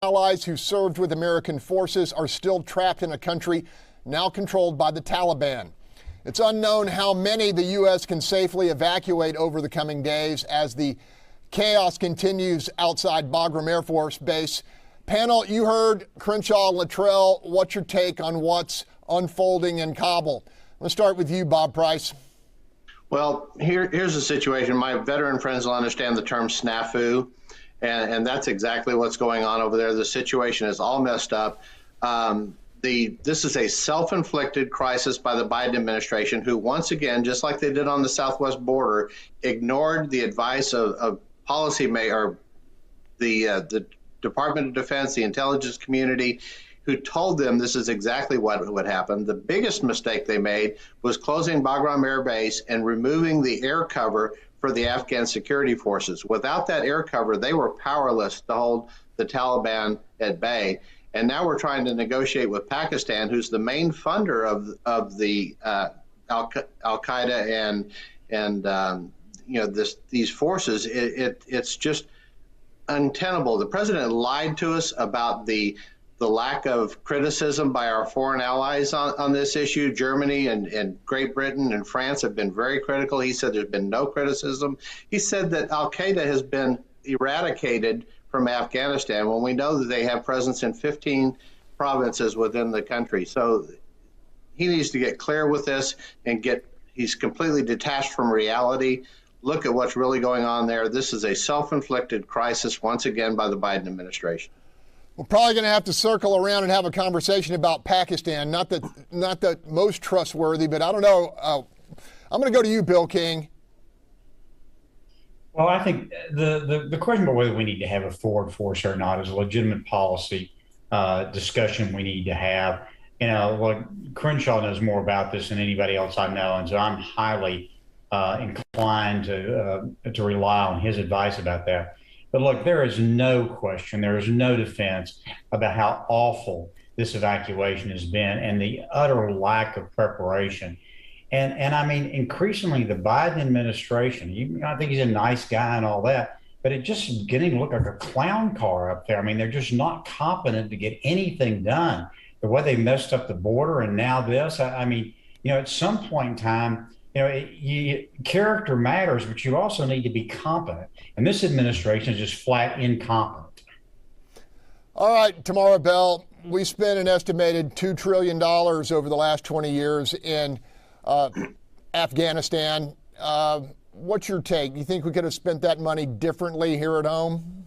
Allies who served with American forces are still trapped in a country now controlled by the Taliban. It's unknown how many the U.S. can safely evacuate over the coming days as the chaos continues outside Bagram Air Force Base. Panel, you heard Crenshaw, Luttrell. What's your take on what's unfolding in Kabul? Let's start with you, Bob Price. Well, here's the situation. My veteran friends will understand the term snafu, and that's exactly what's going on over there. The situation is all messed up. This is a self-inflicted crisis by the Biden administration, who once again, just like they did on the southwest border, ignored the advice of policymakers, the Department of Defense, the intelligence community, who told them this is exactly what would happen. The biggest mistake they made was closing Bagram Air Base and removing the air cover for the Afghan security forces. Without that air cover, they were powerless to hold the Taliban at bay. And now we're trying to negotiate with Pakistan, who's the main funder of the Al-Qaeda and these forces. It's just untenable. The president lied to us about the lack of criticism by our foreign allies on this issue. Germany and Great Britain and France have been very critical. He said there's been no criticism. He said that Al-Qaeda has been eradicated from Afghanistan when we know that they have presence in 15 provinces within the country. So he needs to get clear with this and he's completely detached from reality. Look at what's really going on there. This is a self-inflicted crisis once again by the Biden administration. We're probably going to have to circle around and have a conversation about Pakistan. Not the most trustworthy, but I don't know. I'm going to go to you, Bill King. Well, I think the question about whether we need to have a forward force or not is a legitimate policy discussion we need to have. You know, look, Crenshaw knows more about this than anybody else I know, and so I'm highly inclined to rely on his advice about that. But look, there is no question, there is no defense about how awful this evacuation has been and the utter lack of preparation. And I mean, increasingly, the Biden administration, I think he's a nice guy and all that, but it's just getting to look like a clown car up there. I mean, they're just not competent to get anything done. The way they messed up the border and now this, I mean, at some point in time, character matters, but you also need to be competent. And this administration is just flat incompetent. All right, Tamara Bell, we spent an estimated $2 trillion over the last 20 years in Afghanistan. What's your take? You think we could have spent that money differently here at home?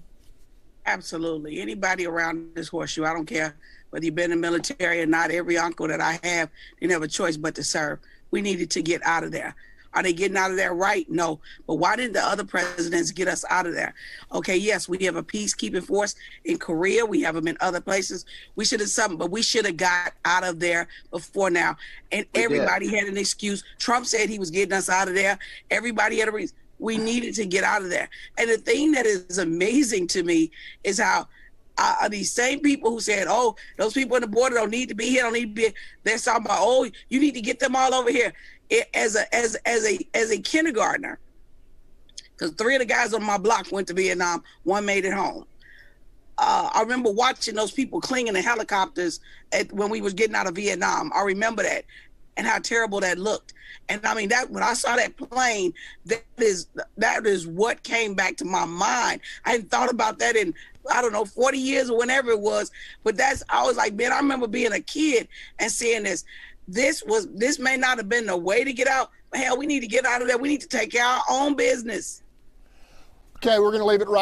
Absolutely. Anybody around this horseshoe, I don't care whether you've been in the military or not, every uncle that I have didn't have a choice but to serve. We needed to get out of there. Are they getting out of there right? No. But why didn't the other presidents get us out of there? Okay, yes, we have a peacekeeping force in Korea. We have them in other places. We should have something, but we should have got out of there before now. And everybody had an excuse. Trump said he was getting us out of there. Everybody had a reason. We needed to get out of there. And the thing that is amazing to me is how these same people who said, oh, those people on the border don't need to be here, don't need to be here. They're talking about, oh, you need to get them all over here. As a kindergartner, because 3 of the guys on my block went to Vietnam, 1 made it home. I remember watching those people clinging to helicopters when we was getting out of Vietnam. I remember that and how terrible that looked. And I mean, that when I saw that plane, that is what came back to my mind. I hadn't thought about that in, I don't know, 40 years or whenever it was. But I was like, man, I remember being a kid and seeing this. This may not have been the way to get out, but hell, we need to get out of there. We need to take care of our own business. Okay, we're going to leave it right